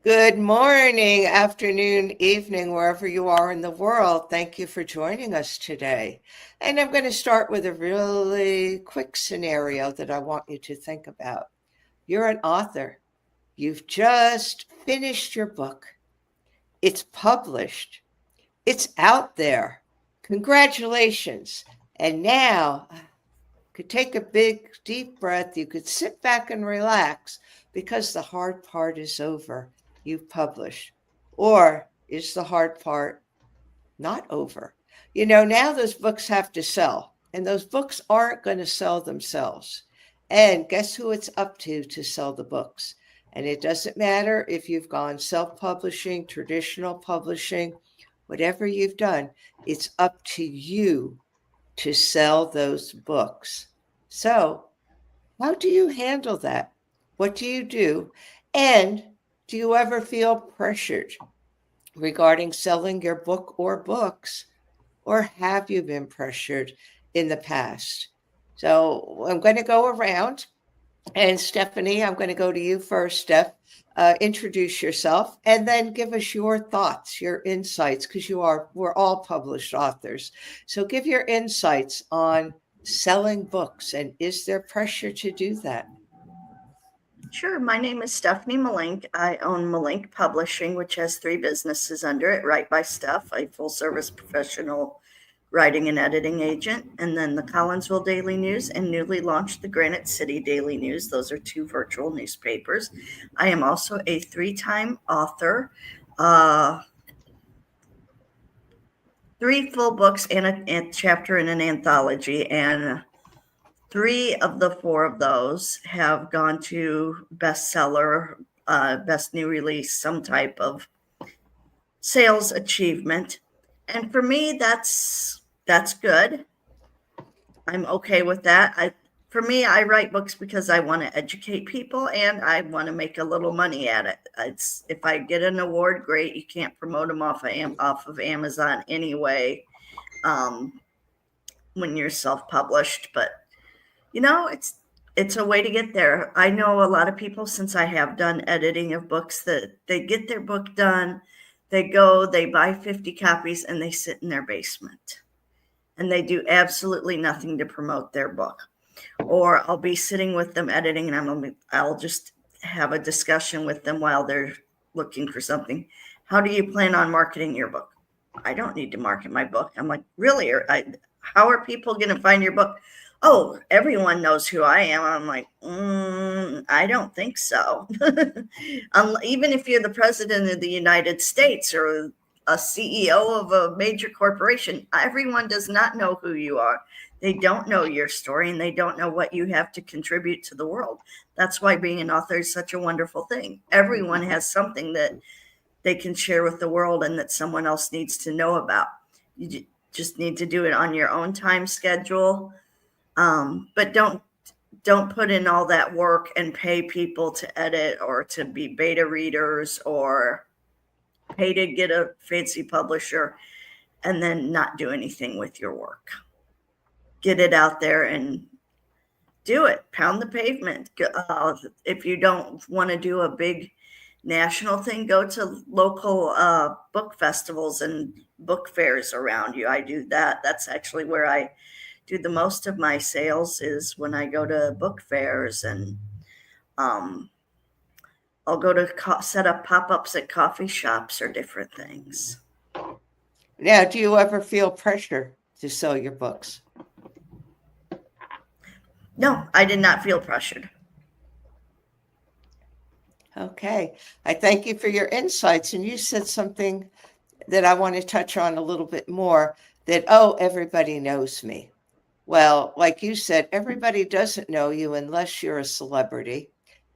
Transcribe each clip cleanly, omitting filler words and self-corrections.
Good morning, afternoon, evening, wherever you are in the world. Thank you for joining us today. And I'm going to start with a really quick scenario that I want you to think about. You're an author. You've just finished your book. It's published. It's out there. Congratulations. And now could take a big, deep breath. You could sit back and relax because the hard part is over. You've published. Or is the hard part not over? Now those books have to sell, and those books aren't going to sell themselves. And guess who it's up to sell the books? And it doesn't matter if you've gone self publishing, traditional publishing, whatever you've done, it's up to you to sell those books. So, how do you handle that? What do you do? And do you ever feel pressured regarding selling your book or books? Or have you been pressured in the past? So, I'm going to go around. And Stephanie, I'm going to go to you first, Steph. Introduce yourself and then give us your thoughts, your insights, because we're all published authors. So give your insights on selling books, and is there pressure to do that? Sure. My name is Stephanie Malink. I own Malink Publishing, which has three businesses under it: Write by Steph, a full service professional writing and editing agent, and then the Collinsville Daily News, and newly launched the Granite City Daily News. Those are two virtual newspapers. I am also a three-time author, three full books and a chapter in an anthology, and three of the four of those have gone to bestseller, best new release, some type of sales achievement. And for me, that's good. I'm okay with that. For me, I write books because I want to educate people and I want to make a little money at it. If I get an award, great. You can't promote them off of Amazon anyway, when you're self-published. But it's a way to get there. I know a lot of people, since I have done editing of books, that they get their book done, they buy 50 copies, and they sit in their basement. And they do absolutely nothing to promote their book. Or I'll be sitting with them editing, and I'll just have a discussion with them while they're looking for something. How do you plan on marketing your book? I don't need to market my book. I'm like, really? How are people going to find your book? Oh, everyone knows who I am. I'm like, I don't think so. Even if you're the president of the United States or a CEO of a major corporation, everyone does not know who you are. They don't know your story, and they don't know what you have to contribute to the world. That's why being an author is such a wonderful thing. Everyone has something that they can share with the world and that someone else needs to know about. You just need to do it on your own time schedule. But don't put in all that work and pay people to edit or to be beta readers or pay to get a fancy publisher and then not do anything with your work. Get it out there and do it. Pound the pavement. If you don't want to do a big national thing, go to local book festivals and book fairs around you. I do that. That's actually where I do the most of my sales, is when I go to book fairs, and I'll go to set up pop-ups at coffee shops or different things. Now, do you ever feel pressure to sell your books? No, I did not feel pressured. Okay. I thank you for your insights. And you said something that I want to touch on a little bit more, that, everybody knows me. Well, like you said, everybody doesn't know you unless you're a celebrity,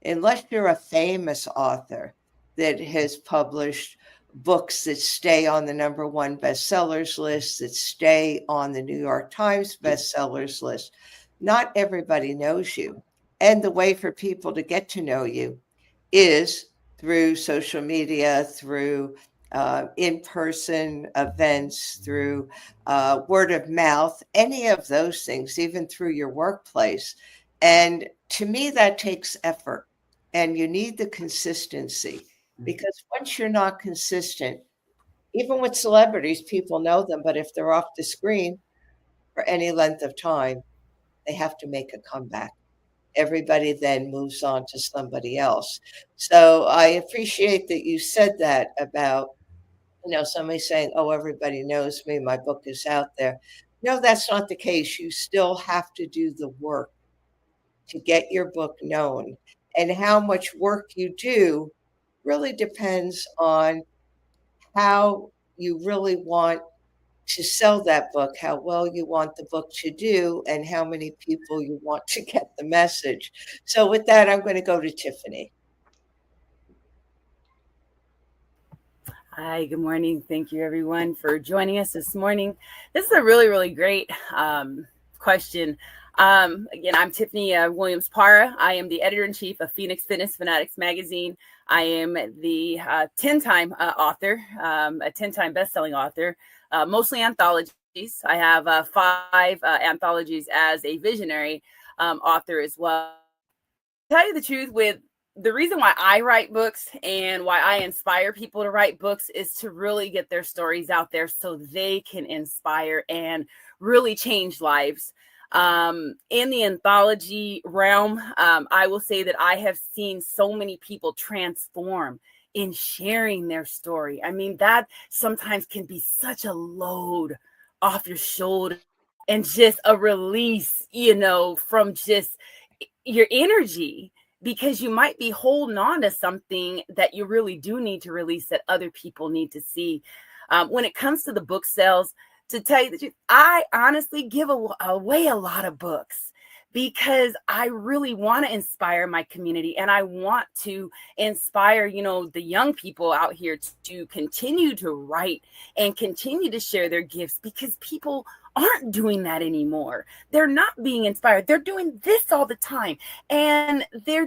unless you're a famous author that has published books that stay on the number one bestsellers list, that stay on the New York Times bestsellers list. Not everybody knows you. And the way for people to get to know you is through social media, through in-person events, through word of mouth, any of those things, even through your workplace. And to me, that takes effort, and you need the consistency. because once you're not consistent, even with celebrities, people know them, but if they're off the screen for any length of time, they have to make a comeback. Everybody then moves on to somebody else. So I appreciate that you said that about, somebody saying, oh, everybody knows me, my book is out there. No, that's not the case. You still have to do the work to get your book known. And how much work you do really depends on how you really want to sell that book, how well you want the book to do, and how many people you want to get the message. So, with that, I'm going to go to Tiffany. Hi, good morning. Thank you, everyone, for joining us this morning. This is a really, really great question. Again, I'm Tiffany Williams Parra. I am the editor in chief of Phoenix Fitness Fanatics magazine. I am the 10-time author, a 10-time best-selling author, mostly anthologies. I have 5 anthologies as a visionary author as well. To tell you the truth, with the reason why I write books and why I inspire people to write books is to really get their stories out there so they can inspire and really change lives. In the anthology realm, I will say that I have seen so many people transform in sharing their story. I mean, that sometimes can be such a load off your shoulder and just a release, from just your energy, because you might be holding on to something that you really do need to release that other people need to see. When it comes to the book sales, to tell you the truth, I honestly give away a lot of books because I really want to inspire my community, and I want to inspire, the young people out here to continue to write and continue to share their gifts, because people aren't doing that anymore. They're not being inspired. They're doing this all the time, and they're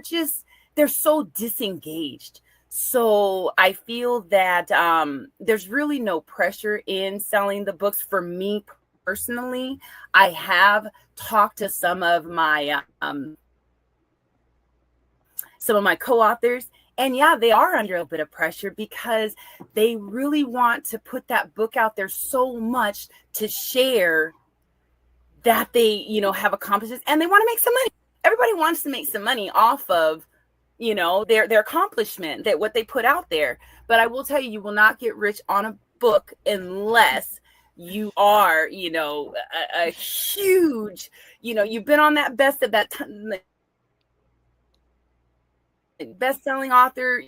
so disengaged. So I feel that there's really no pressure in selling the books. For me personally, I have talked to some of my co-authors, and yeah, they are under a bit of pressure because they really want to put that book out there so much to share that they, have accomplished it, and they want to make some money. Everybody wants to make some money off of, their accomplishment, that what they put out there. But I will tell you, you will not get rich on a book unless you are, a huge, you've been on that best-selling author,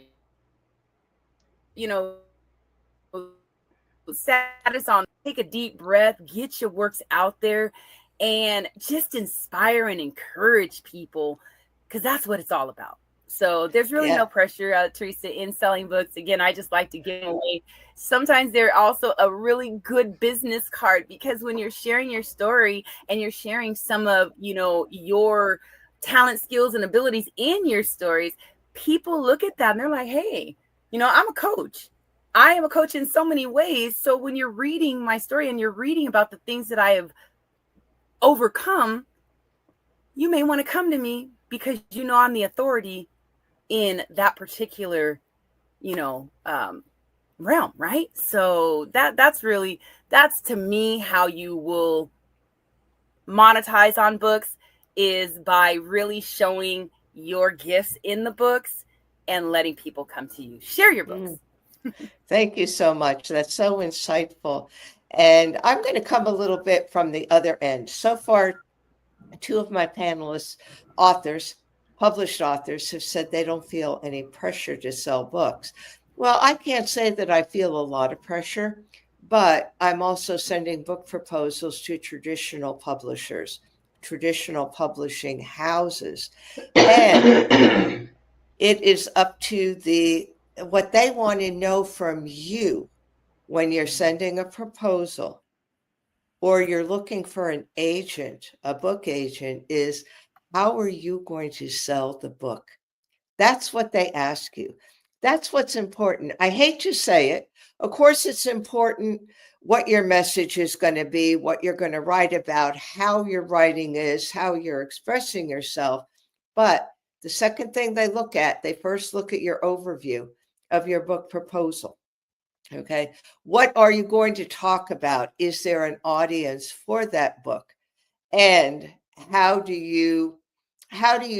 status on. Take a deep breath, get your works out there, and just inspire and encourage people, because that's what it's all about. So there's really no pressure, Teresa, in selling books. Again, I just like to give away. Sometimes they're also a really good business card, because when you're sharing your story and you're sharing some of, your talent, skills, and abilities in your stories, people look at that and they're like, hey, I'm a coach. I am a coach in so many ways. So when you're reading my story and you're reading about the things that I have overcome, you may want to come to me because I'm the authority in that particular, realm, right? So that's to me how you will monetize on books, is by really showing your gifts in the books and letting people come to you. Share your books. Thank you so much. That's so insightful. And I'm going to come a little bit from the other end. So far, 2 of my panelists, published authors, have said they don't feel any pressure to sell books. Well, I can't say that I feel a lot of pressure, but I'm also sending book proposals to traditional publishers, traditional publishing houses. And it is up to what they want to know from you when you're sending a proposal or you're looking for an agent, a book agent, is how are you going to sell the book? That's what they ask you. That's what's important. I hate to say it. Of course, it's important what your message is going to be, what you're going to write about, how your writing is, how you're expressing yourself. But the second thing they first look at your overview of your book proposal. Okay. What are you going to talk about? Is there an audience for that book? And how do you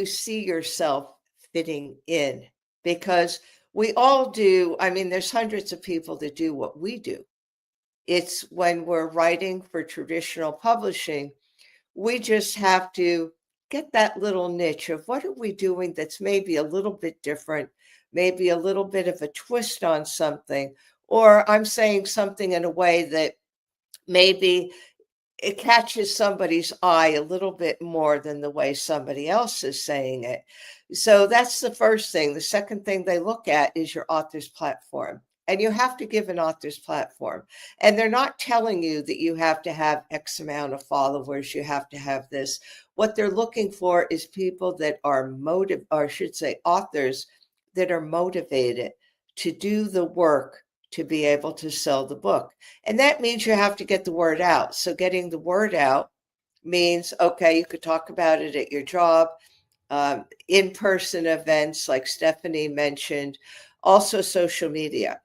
see yourself fitting in? Because we all do. I mean, there's hundreds of people that do what we do. It's when we're writing for traditional publishing, we just have to get that little niche of what are we doing that's maybe a little bit different, maybe a little bit of a twist on something, or I'm saying something in a way that maybe it catches somebody's eye a little bit more than the way somebody else is saying it. So that's the first thing. The second thing they look at is your author's platform. And you have to give an author's platform. And they're not telling you that you have to have X amount of followers, you have to have this. What they're looking for is people that are or I should say authors that are motivated to do the work to be able to sell the book. And that means you have to get the word out. So getting the word out means, okay, you could talk about it at your job, in-person events like Stephanie mentioned, also social media,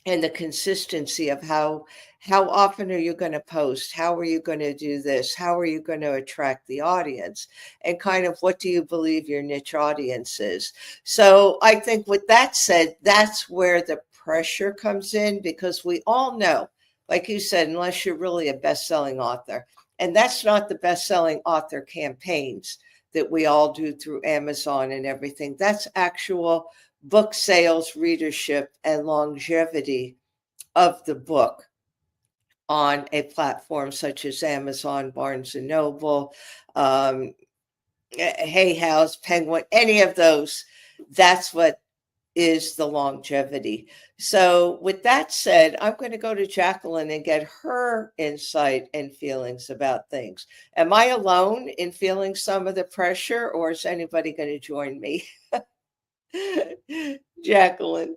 and the consistency of how often are you going to post? How are you going to do this? How are you going to attract the audience? And kind of what do you believe your niche audience is? So I think with that said, that's where the pressure comes in, because we all know, like you said, unless you're really a best-selling author, and that's not the best-selling author campaigns that we all do through Amazon and everything. That's actual book sales, readership, and longevity of the book on a platform such as Amazon, Barnes and Noble, Hay House, Penguin, any of those. That's what is the longevity. So with that said, I'm going to go to Jacqueline and get her insight and feelings about things. Am I alone in feeling some of the pressure, or is anybody going to join me? Jacqueline.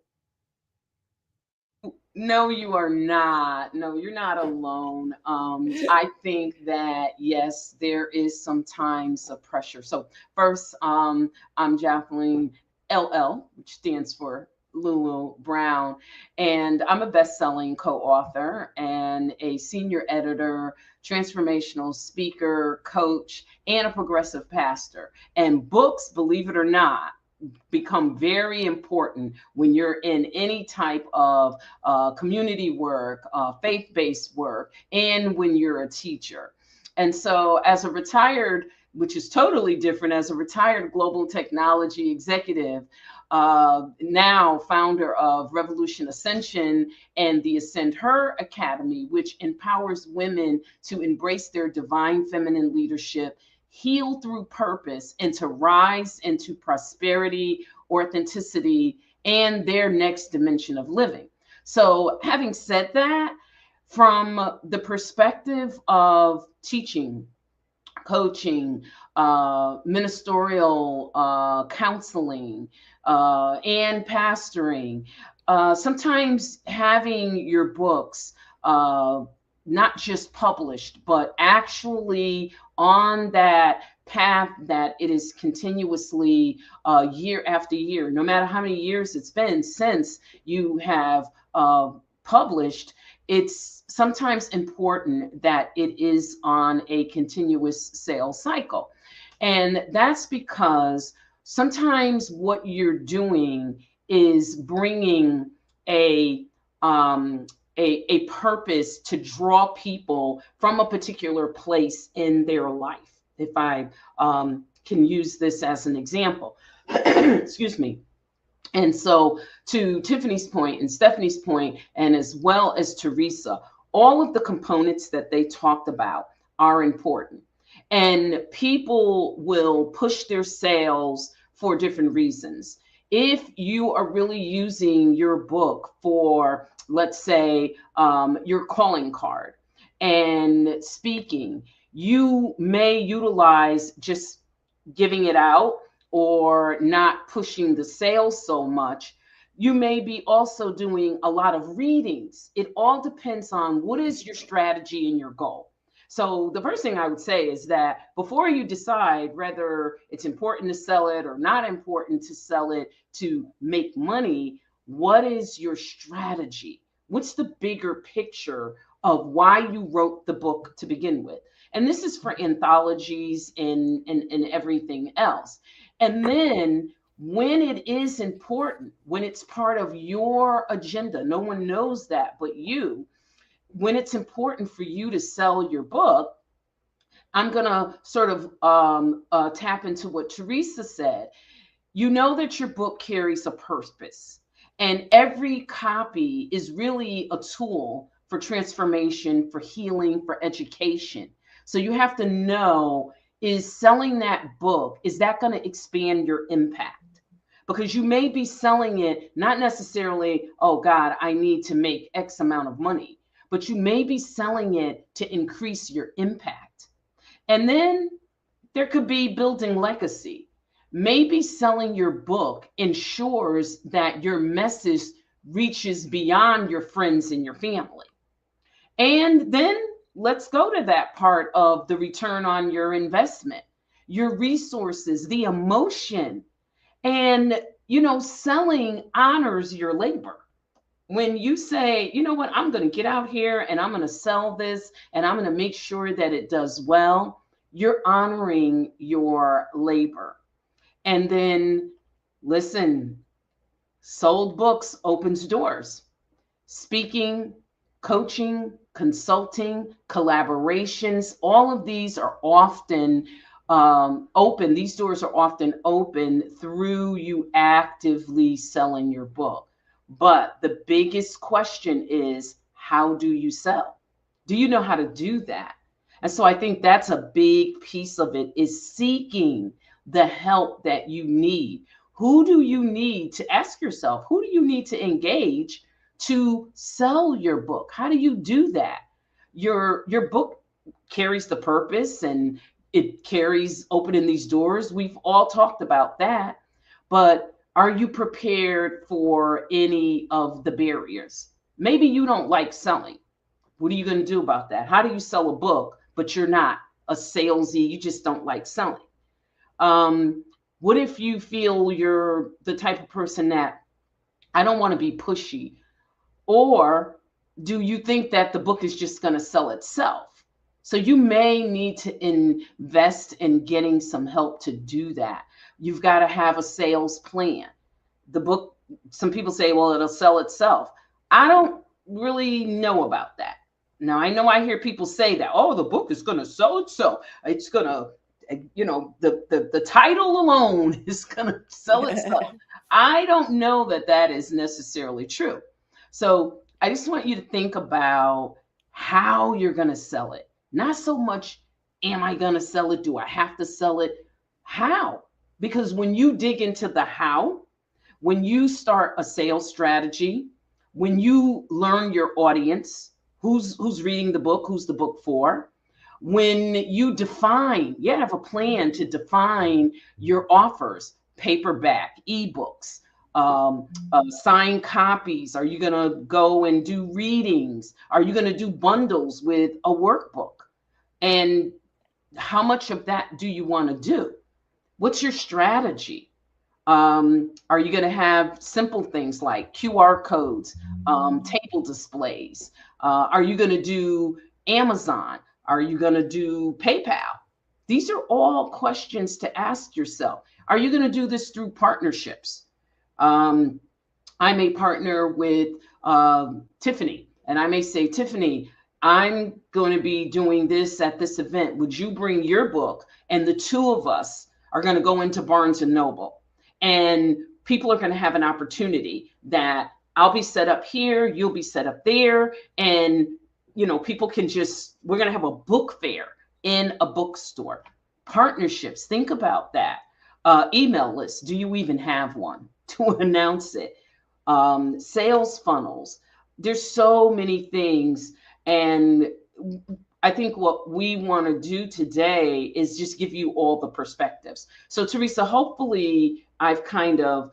No, you are not. No, you're not alone. I think that yes, there is sometimes a pressure. So first, I'm Jacqueline LL, which stands for Lulu Brown, and I'm a best-selling co-author and a senior editor, transformational speaker, coach, and a progressive pastor. And books, believe it or not, become very important when you're in any type of community work, faith-based work, and when you're a teacher. And so as a retired, which is totally different, as a retired global technology executive, now founder of Revolution Ascension and the Ascend Her Academy, which empowers women to embrace their divine feminine leadership, heal through purpose, and to rise into prosperity, authenticity, and their next dimension of living. So, having said that, from the perspective of teaching, coaching, ministerial counseling, and pastoring, sometimes having your books not just published, but actually on that path that it is continuously year after year, no matter how many years it's been since you have published, it's sometimes important that it is on a continuous sales cycle. And that's because sometimes what you're doing is bringing a purpose to draw people from a particular place in their life. If I can use this as an example, excuse me. And so, to Tiffany's point and Stephanie's point, and as well as Teresa, all of the components that they talked about are important. And people will push their sales for different reasons. If you are really using your book for, let's say, your calling card and speaking, you may utilize just giving it out or not pushing the sales so much. You may be also doing a lot of readings. It all depends on what is your strategy and your goal. So the first thing I would say is that before you decide whether it's important to sell it or not important to sell it to make money, What is your strategy? What's the bigger picture of why you wrote the book to begin with? And this is for anthologies and everything else. And then when it is important, when it's part of your agenda, no one knows that but you, when it's important for you to sell your book, I'm going to sort of tap into what Teresa said. You know that your book carries a purpose, and every copy is really a tool for transformation, for healing, for education. So you have to know, is selling that book, is that going to expand your impact? Because you may be selling it not necessarily, oh God, I need to make X amount of money, but you may be selling it to increase your impact. And then there could be building legacy. Maybe selling your book ensures that your message reaches beyond your friends and your family. And then let's go to that part of the return on your investment, your resources, the emotion. And, selling honors your labor. When you say, you know what, I'm going to get out here and I'm going to sell this and I'm going to make sure that it does well, you're honoring your labor. And then, listen, sold books opens doors. Speaking, coaching, consulting, collaborations, all of these are often open. These doors are often open through you actively selling your book. But the biggest question is, how do you sell? Do you know how to do that? And so I think that's a big piece of it, is seeking the help that you need. Who do you need to ask yourself? Who do you need to engage to sell your book? How do you do that? Your book carries the purpose and it carries opening these doors. We've all talked about that. But are you prepared for any of the barriers? Maybe you don't like selling. What are you going to do about that? How do you sell a book, but you're not a salesy? You just don't like selling. What if you feel you're the type of person that I don't want to be pushy? Or do you think that the book is just going to sell itself? So you may need to invest in getting some help to do that. You've got to have a sales plan. The book, some people say, well, it'll sell itself. I don't really know about that. Now, I know I hear people say that, oh, the book is going to sell itself. It's going to, the title alone is going to sell itself. I don't know that that is necessarily true. So I just want you to think about how you're going to sell it. Not so much, am I going to sell it? Do I have to sell it? How? Because when you dig into the how, when you start a sales strategy, when you learn your audience, who's reading the book, who's the book for, when you define, you have a plan to define your offers, paperback, ebooks, signed copies. Are you going to go and do readings? Are you going to do bundles with a workbook? And how much of that do you want to do? What's your strategy? Are you going to have simple things like QR codes, table displays? Are you going to do Amazon? Are you going to do PayPal? These are all questions to ask yourself. Are you going to do this through partnerships? I may partner with Tiffany, and I may say, Tiffany, I'm going to be doing this at this event. Would you bring your book? And the two of us are going to go into Barnes and Noble. And people are going to have an opportunity that I'll be set up here, you'll be set up there. And, people can we're going to have a book fair in a bookstore. Partnerships, think about that. Email lists, do you even have one to announce it? Sales funnels. There's so many things. And I think what we want to do today is just give you all the perspectives. So Teresa, hopefully I've kind of,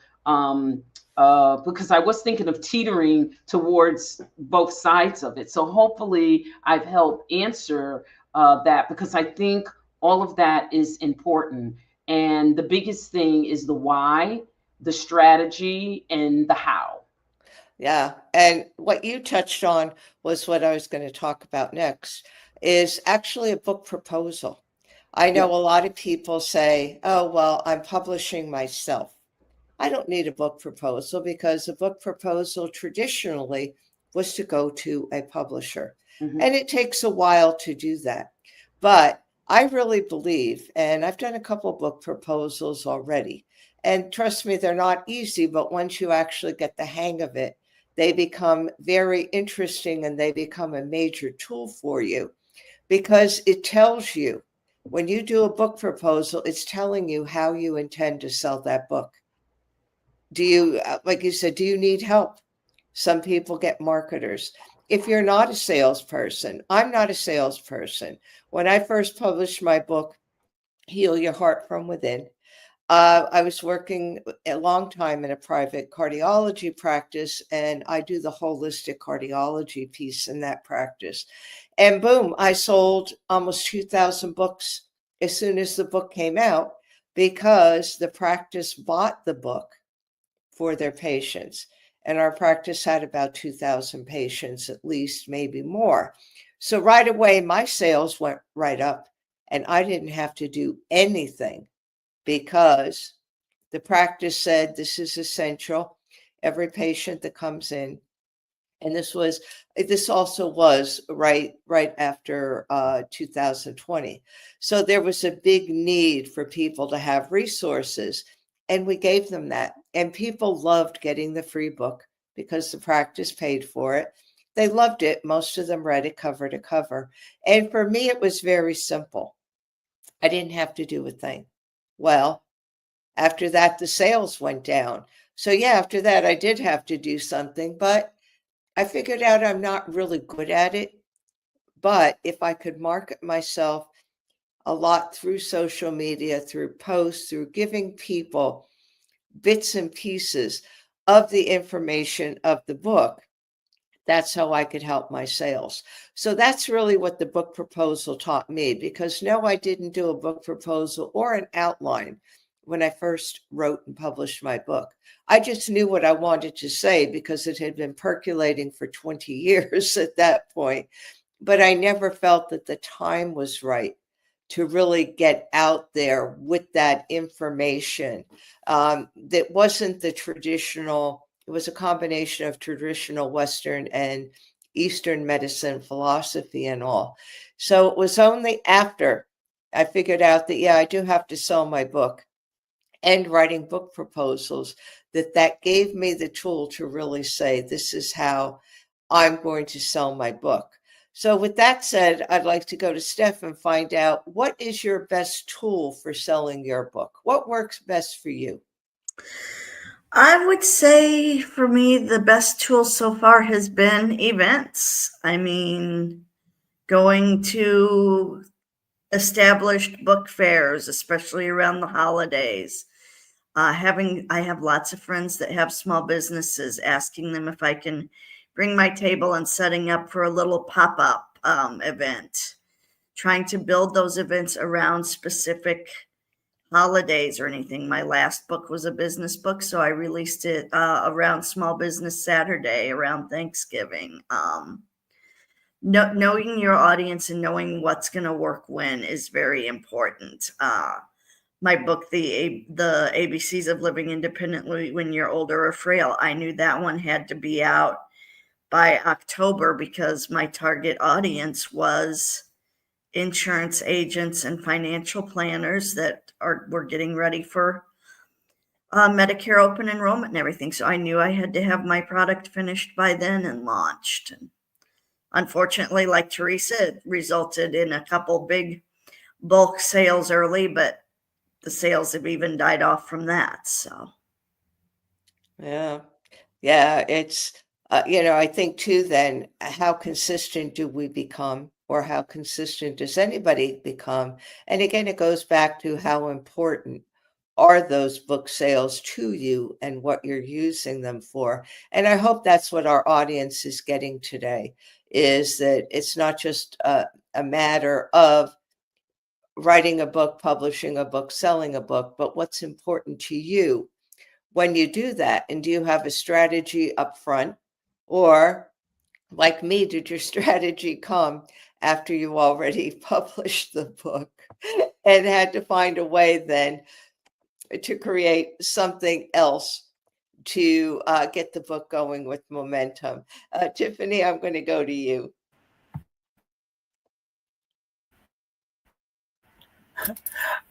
because I was thinking of teetering towards both sides of it. So hopefully I've helped answer that, because I think all of that is important. And the biggest thing is the why, the strategy, and the how. Yeah. And what you touched on was what I was going to talk about next, is actually a book proposal. I know Yeah. a lot of people say, oh, well, I'm publishing myself. I don't need a book proposal because a book proposal traditionally was to go to a publisher. Hmm. And it takes a while to do that. But I really believe, and I've done a couple of book proposals already, and trust me, they're not easy, but once you actually get the hang of it, they become very interesting and they become a major tool for you because it tells you when you do a book proposal, it's telling you how you intend to sell that book. Do you, like you said, do you need help? Some people get marketers. If you're not a salesperson, I'm not a salesperson. When I first published my book, Heal Your Heart from Within, I was working a long time in a private cardiology practice, and I do the holistic cardiology piece in that practice. And boom, I sold almost 2,000 books as soon as the book came out because the practice bought the book for their patients. And our practice had about 2,000 patients, at least, maybe more. So right away, my sales went right up, and I didn't have to do anything because the practice said this is essential. Every patient that comes in, and this also was right after 2020. So there was a big need for people to have resources, and we gave them that. And people loved getting the free book because the practice paid for it. They loved it. Most of them read it cover to cover. And for me, it was very simple. I didn't have to do a thing. Well, after that, the sales went down. So yeah, after that, I did have to do something, but I figured out I'm not really good at it. But if I could market myself a lot through social media, through posts, through giving people bits and pieces of the information of the book, that's how I could help my sales. So that's really what the book proposal taught me, because no, I didn't do a book proposal or an outline when I first wrote and published my book. I just knew what I wanted to say because it had been percolating for 20 years at that point. But I never felt that the time was right to really get out there with that information. That wasn't the traditional, it was a combination of traditional Western and Eastern medicine philosophy and all. So it was only after I figured out that, yeah, I do have to sell my book and writing book proposals that gave me the tool to really say, this is how I'm going to sell my book. So with that said, I'd like to go to Steph and find out, what is your best tool for selling your book? What works best for you? I would say for me, the best tool so far has been events. I mean, going to established book fairs, especially around the holidays. I have lots of friends that have small businesses, asking them if I can bring my table and setting up for a little pop-up event, trying to build those events around specific holidays or anything. My last book was a business book, so I released it around Small Business Saturday, around Thanksgiving. Knowing your audience and knowing what's going to work when is very important. My book, the ABCs of Living Independently When You're Older or Frail, I knew that one had to be out by October because my target audience was insurance agents and financial planners that were getting ready for Medicare open enrollment and everything. So I knew I had to have my product finished by then and launched. And unfortunately, like Teresa, it resulted in a couple big bulk sales early, but the sales have even died off from that. So, Yeah. Yeah, it's, I think too, then, how consistent do we become, or how consistent does anybody become? And again, it goes back to how important are those book sales to you and what you're using them for. And I hope that's what our audience is getting today, is that it's not just a matter of writing a book, publishing a book, selling a book, but what's important to you when you do that. And do you have a strategy up front Or, like me, did your strategy come after you already published the book and had to find a way then to create something else to get the book going with momentum? Tiffany, I'm going to go to you.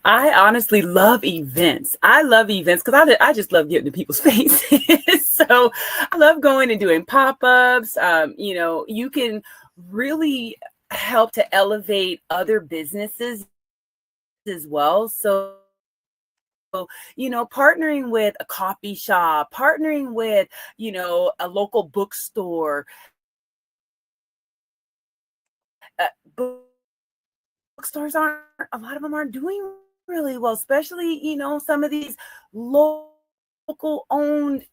I honestly love events. I love events because I just love getting to people's faces. So I love going and doing pop-ups. You can really help to elevate other businesses as well. So, partnering with a coffee shop, partnering with, a local bookstore, uh, bookstores aren't, a lot of them aren't doing really well, especially, some of these local owned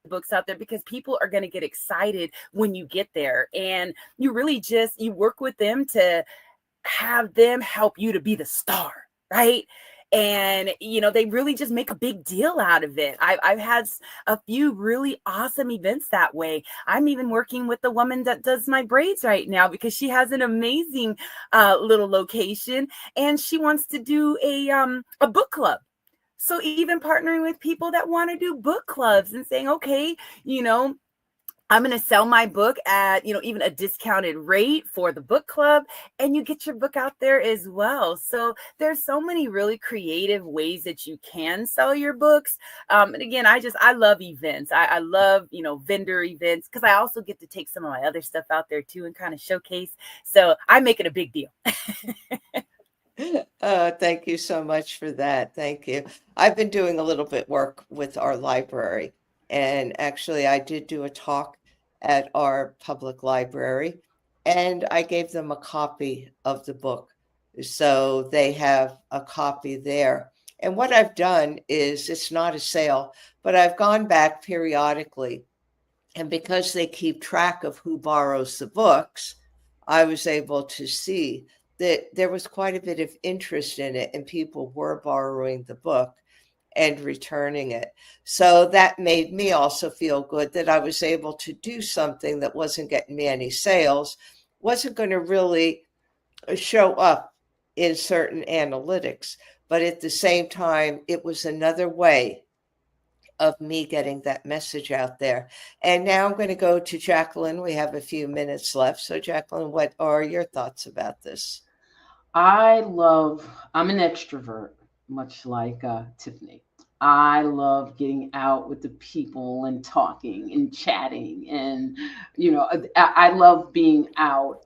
books out there, because people are going to get excited when you get there, and you work with them to have them help you to be the star, right? And they really just make a big deal out of it. I've had a few really awesome events that way. I'm even working with the woman that does my braids right now, because she has an amazing little location, and she wants to do a book club. So even partnering with people that want to do book clubs and saying, okay, I'm going to sell my book at, even a discounted rate for the book club, and you get your book out there as well. So there's so many really creative ways that you can sell your books. And again, I love events. I love, vendor events, because I also get to take some of my other stuff out there too and kind of showcase. So I make it a big deal. Thank you so much for that. Thank you. I've been doing a little bit work with our library, and actually, I did do a talk at our public library, and I gave them a copy of the book. So they have a copy there. And what I've done is, it's not a sale, but I've gone back periodically, and because they keep track of who borrows the books, I was able to see that there was quite a bit of interest in it, and people were borrowing the book and returning it. So that made me also feel good that I was able to do something that wasn't getting me any sales, wasn't going to really show up in certain analytics. But at the same time, it was another way of me getting that message out there. And now I'm going to go to Jacqueline. We have a few minutes left. So, Jacqueline, what are your thoughts about this? I'm an extrovert, much like Tiffany. I love getting out with the people and talking and chatting. And, I love being out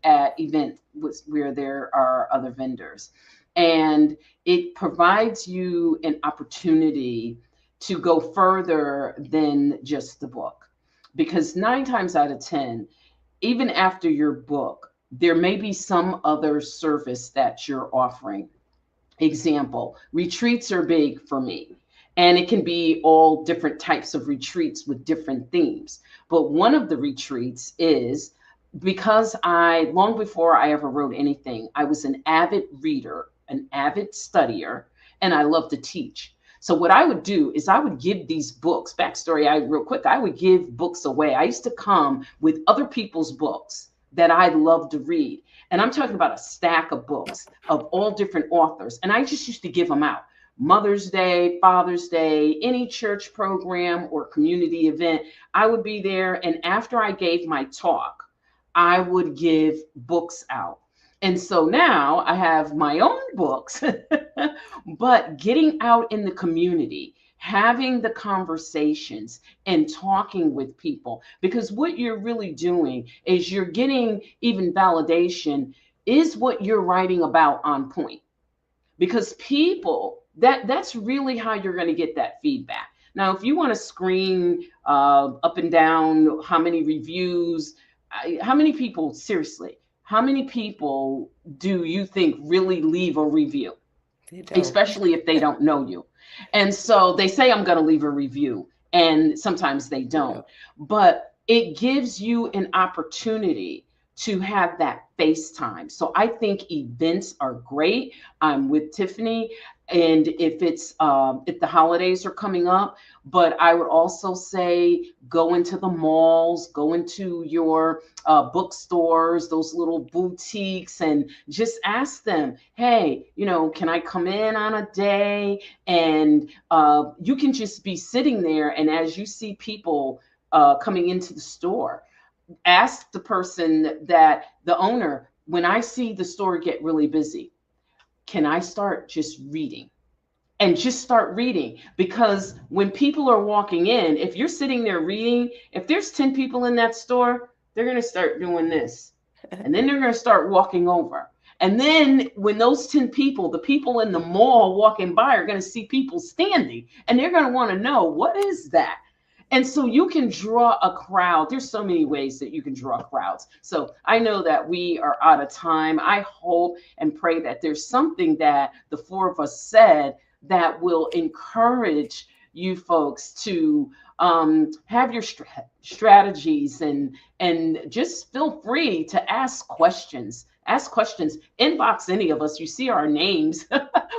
at events where there are other vendors. And it provides you an opportunity to go further than just the book. Because 9 times out of 10, even after your book, there may be some other service that you're offering. Example, retreats are big for me. And it can be all different types of retreats with different themes. But one of the retreats is, because long before I ever wrote anything, I was an avid reader, an avid studier, and I love to teach. So what I would do is I would give these books, backstory, real quick, I would give books away. I used to come with other people's books that I love to read. And I'm talking about a stack of books of all different authors. And I just used to give them out. Mother's Day, Father's Day, any church program or community event, I would be there. And after I gave my talk, I would give books out. And so now I have my own books, but getting out in the community, having the conversations and talking with people, because what you're really doing is you're getting even validation. Is what you're writing about on point? Because people, that's really how you're going to get that feedback. Now, if you want to scream up and down how many reviews, how many people, seriously, how many people do you think really leave a review? Especially if they don't know you. And so they say, I'm going to leave a review, and sometimes they don't. But it gives you an opportunity to have that FaceTime. So I think events are great. I'm with Tiffany. and if the holidays are coming up. But I would also say go into the malls, go into your bookstores, those little boutiques, and just ask them, hey, can I come in on a day? And you can just be sitting there, and as you see people coming into the store, ask the person, that the owner, when I see the store get really busy, can I start just reading? And just start reading, because when people are walking in, if you're sitting there reading, if there's 10 people in that store, they're going to start doing this, and then they're going to start walking over. And then when those 10 people, the people in the mall walking by, are going to see people standing, and they're going to want to know, what is that? And so you can draw a crowd. There's so many ways that you can draw crowds. So I know that we are out of time. I hope and pray that there's something that the four of us said that will encourage you folks to have your strategies, and just feel free to ask questions. Ask questions. Inbox any of us. You see our names.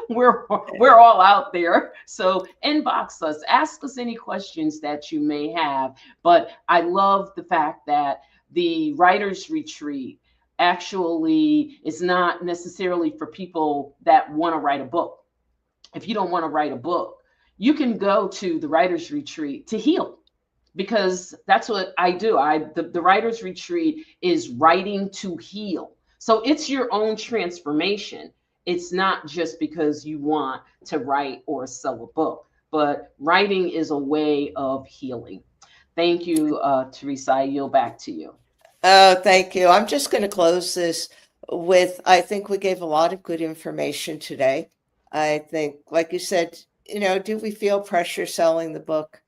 we're all out there. So inbox us. Ask us any questions that you may have. But I love the fact that the writers retreat actually is not necessarily for people that want to write a book. If you don't want to write a book, you can go to the writers retreat to heal, because that's what I do. The writers retreat is writing to heal. So it's your own transformation. It's not just because you want to write or sell a book, but writing is a way of healing. Thank you, Teresa. I yield back to you. Oh, thank you. I'm just going to close this with, I think we gave a lot of good information today. I think, like you said, do we feel pressure selling the book?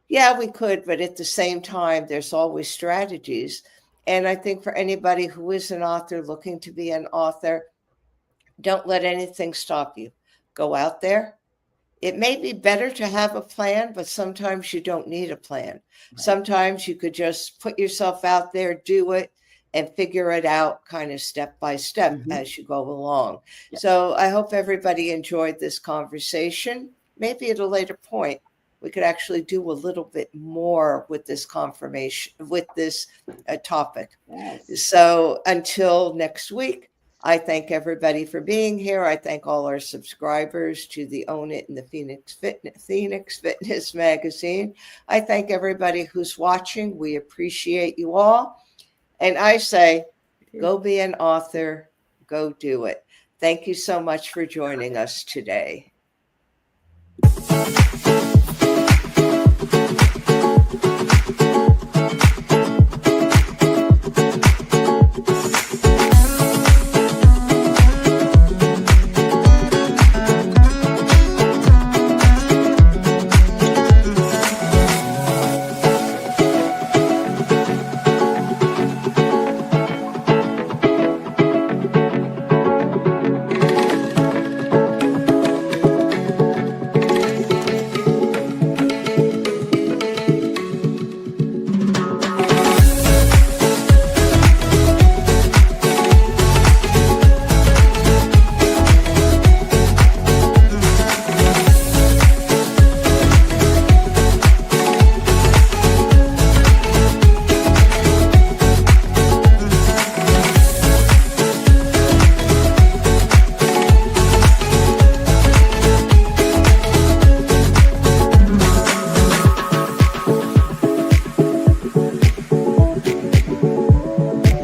Yeah, we could, but at the same time, there's always strategies. And I think for anybody who is an author looking to be an author, don't let anything stop you. Go out there. It may be better to have a plan, but sometimes you don't need a plan. Right. Sometimes you could just put yourself out there, do it, and figure it out kind of step by step as you go along. Yeah. So I hope everybody enjoyed this conversation. Maybe at a later point, we could actually do a little bit more with this confirmation, with this topic. Yes. So until next week, I thank everybody for being here. I thank all our subscribers to the Own It and the Phoenix Fitness Magazine. I thank everybody who's watching. We appreciate you all. And I say, go be an author, go do it. Thank you so much for joining us today.